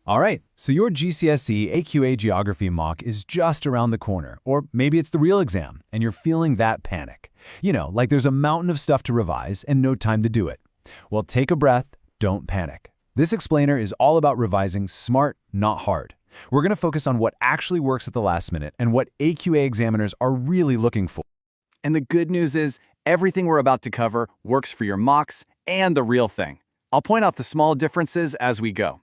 All right, so your GCSE AQA Geography mock is just around the corner, or maybe it's the real exam, and you're feeling that panic. Like there's a mountain of stuff to revise and no time to do it. Well, take a breath, don't panic. This explainer is all about revising smart, not hard. We're going to focus on what actually works at the last minute and what AQA examiners are really looking for. And the good news is, everything we're about to cover works for your mocks and the real thing. I'll point out the small differences as we go.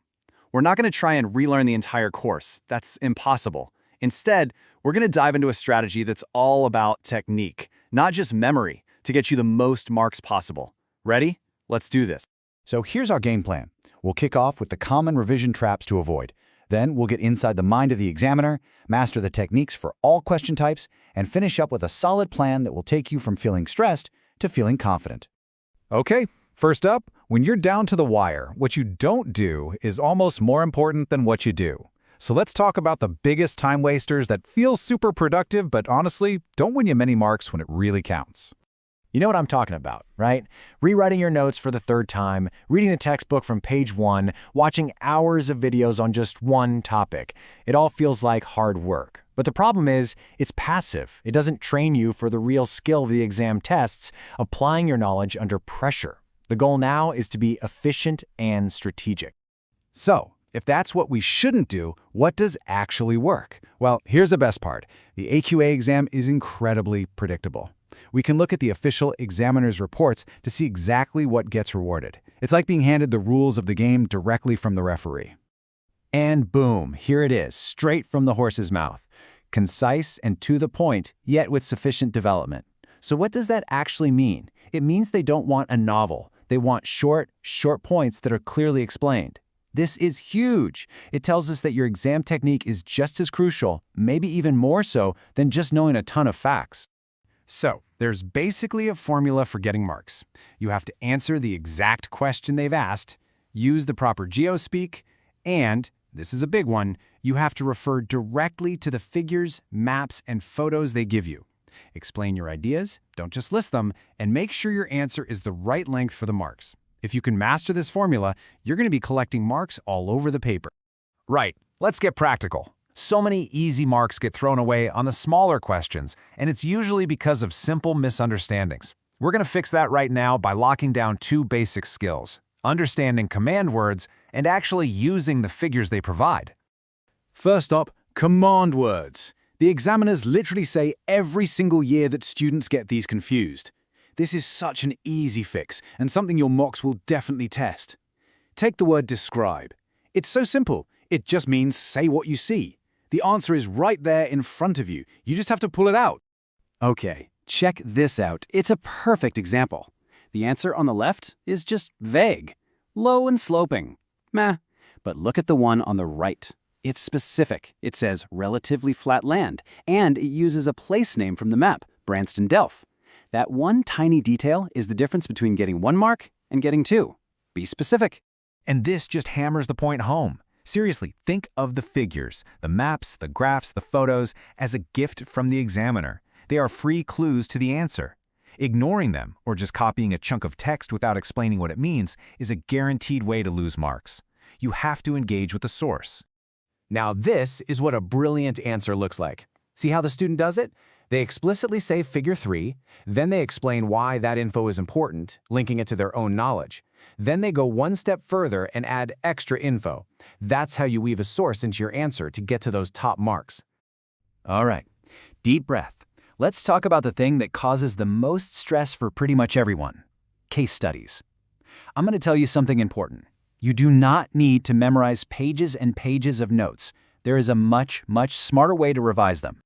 We're not going to try and relearn the entire course. That's impossible. Instead, we're going to dive into a strategy that's all about technique, not just memory, to get you the most marks possible. Ready? Let's do this. So here's our game plan. We'll kick off with the common revision traps to avoid. Then we'll get inside the mind of the examiner, master the techniques for all question types, and finish up with a solid plan that will take you from feeling stressed to feeling confident. Okay, first up, when you're down to the wire, what you don't do is almost more important than what you do. So let's talk about the biggest time wasters that feel super productive but honestly don't win you many marks when it really counts. You know what I'm talking about, right? Rewriting your notes for the third time, reading the textbook from page 1, watching hours of videos on just one topic. It all feels like hard work. But the problem is, it's passive. It doesn't train you for the real skill of the exam tests, applying your knowledge under pressure. The goal now is to be efficient and strategic. So, if that's what we shouldn't do, what does actually work? Well, here's the best part. The AQA exam is incredibly predictable. We can look at the official examiner's reports to see exactly what gets rewarded. It's like being handed the rules of the game directly from the referee. And boom, here it is, straight from the horse's mouth. Concise and to the point, yet with sufficient development. So what does that actually mean? It means they don't want a novel. They want short points that are clearly explained. This is huge. It tells us that your exam technique is just as crucial, maybe even more so, than just knowing a ton of facts. So, there's basically a formula for getting marks. You have to answer the exact question they've asked, use the proper Geospeak, and, this is a big one, you have to refer directly to the figures, maps, and photos they give you. Explain your ideas, don't just list them, and make sure your answer is the right length for the marks. If you can master this formula, you're going to be collecting marks all over the paper. Right, let's get practical. So many easy marks get thrown away on the smaller questions, and it's usually because of simple misunderstandings. We're going to fix that right now by locking down two basic skills: understanding command words and actually using the figures they provide. First up, command words. The examiners literally say every single year that students get these confused. This is such an easy fix, and something your mocks will definitely test. Take the word describe. It's so simple. It just means say what you see. The answer is right there in front of you. You just have to pull it out. Okay, check this out. It's a perfect example. The answer on the left is just vague, low and sloping. Meh. But look at the one on the right. It's specific. It says relatively flat land, and it uses a place name from the map, Branston-Delph. That one tiny detail is the difference between getting 1 mark and getting 2. Be specific. And this just hammers the point home. Seriously, think of the figures, the maps, the graphs, the photos as a gift from the examiner. They are free clues to the answer. Ignoring them, or just copying a chunk of text without explaining what it means, is a guaranteed way to lose marks. You have to engage with the source. Now this is what a brilliant answer looks like. See how the student does it? They explicitly say figure 3, then they explain why that info is important, linking it to their own knowledge. Then they go one step further and add extra info. That's how you weave a source into your answer to get to those top marks. All right, deep breath. Let's talk about the thing that causes the most stress for pretty much everyone: case studies. I'm going to tell you something important. You do not need to memorize pages and pages of notes. There is a much smarter way to revise them.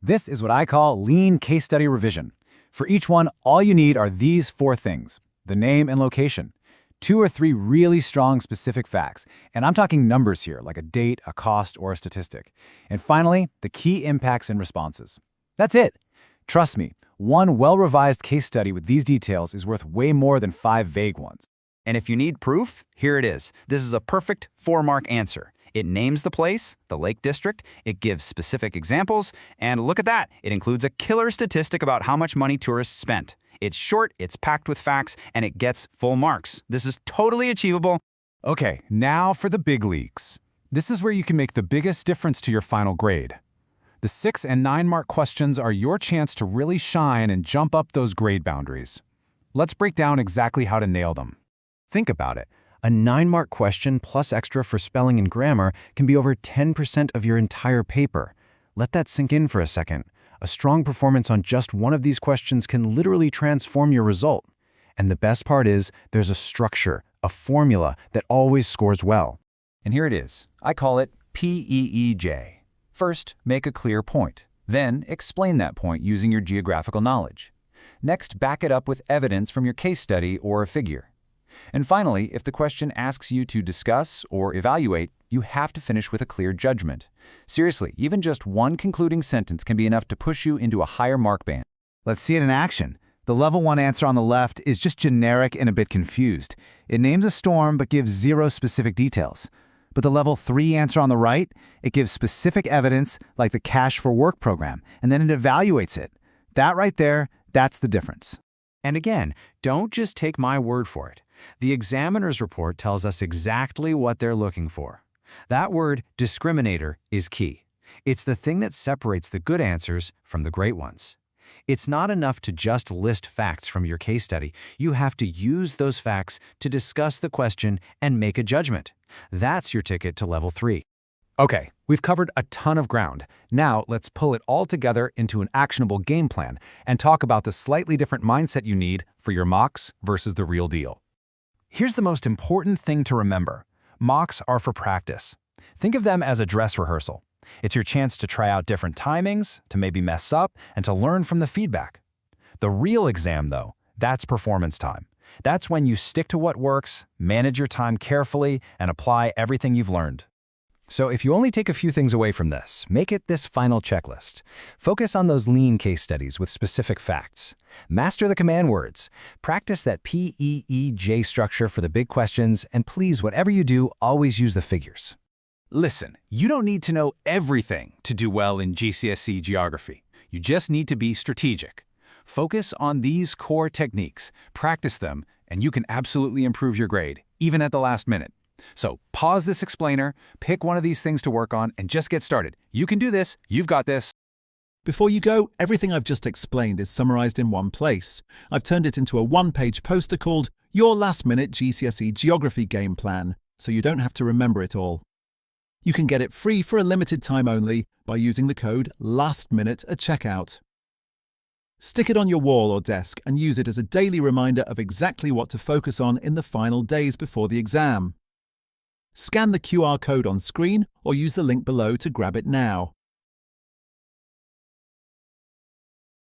This is what I call lean case study revision. For each one, all you need are these 4 things: the name and location, 2 or 3 really strong specific facts, and I'm talking numbers here, like a date, a cost, or a statistic. And finally, the key impacts and responses. That's it. Trust me, one well-revised case study with these details is worth way more than 5 vague ones. And if you need proof, here it is. This is a perfect 4-mark answer. It names the place, the Lake District, it gives specific examples, and look at that, it includes a killer statistic about how much money tourists spent. It's short, it's packed with facts, and it gets full marks. This is totally achievable. Okay, now for the big leagues. This is where you can make the biggest difference to your final grade. The 6 and 9 mark questions are your chance to really shine and jump up those grade boundaries. Let's break down exactly how to nail them. Think about it. A 9-mark question plus extra for spelling and grammar can be over 10% of your entire paper. Let that sink in for a second. A strong performance on just one of these questions can literally transform your result. And the best part is, there's a structure, a formula that always scores well. And here it is. I call it PEEJ. First, make a clear point. Then, explain that point using your geographical knowledge. Next, back it up with evidence from your case study or a figure. And finally, if the question asks you to discuss or evaluate, you have to finish with a clear judgment. Seriously, even just one concluding sentence can be enough to push you into a higher mark band. Let's see it in action. The level 1 answer on the left is just generic and a bit confused. It names a storm but gives 0 specific details. But the level 3 answer on the right, it gives specific evidence like the Cash for Work program, and then it evaluates it. That right there, that's the difference. And again, don't just take my word for it. The examiner's report tells us exactly what they're looking for. That word, discriminator, is key. It's the thing that separates the good answers from the great ones. It's not enough to just list facts from your case study. You have to use those facts to discuss the question and make a judgment. That's your ticket to level 3. Okay, we've covered a ton of ground. Now let's pull it all together into an actionable game plan and talk about the slightly different mindset you need for your mocks versus the real deal. Here's the most important thing to remember. Mocks are for practice. Think of them as a dress rehearsal. It's your chance to try out different timings, to maybe mess up, and to learn from the feedback. The real exam, though, that's performance time. That's when you stick to what works, manage your time carefully, and apply everything you've learned. So if you only take a few things away from this, make it this final checklist. Focus on those lean case studies with specific facts. Master the command words. Practice that PEEJ structure for the big questions, and please, whatever you do, always use the figures. Listen, you don't need to know everything to do well in GCSE Geography. You just need to be strategic. Focus on these core techniques, practice them, and you can absolutely improve your grade, even at the last minute. So pause this explainer, pick one of these things to work on, and just get started. You can do this. You've got this. Before you go, everything I've just explained is summarized in one place. I've turned it into a one-page poster called Your Last-Minute GCSE Geography Game Plan, so you don't have to remember it all. You can get it free for a limited time only by using the code LASTMINUTE at checkout. Stick it on your wall or desk and use it as a daily reminder of exactly what to focus on in the final days before the exam. Scan the QR code on screen or use the link below to grab it now.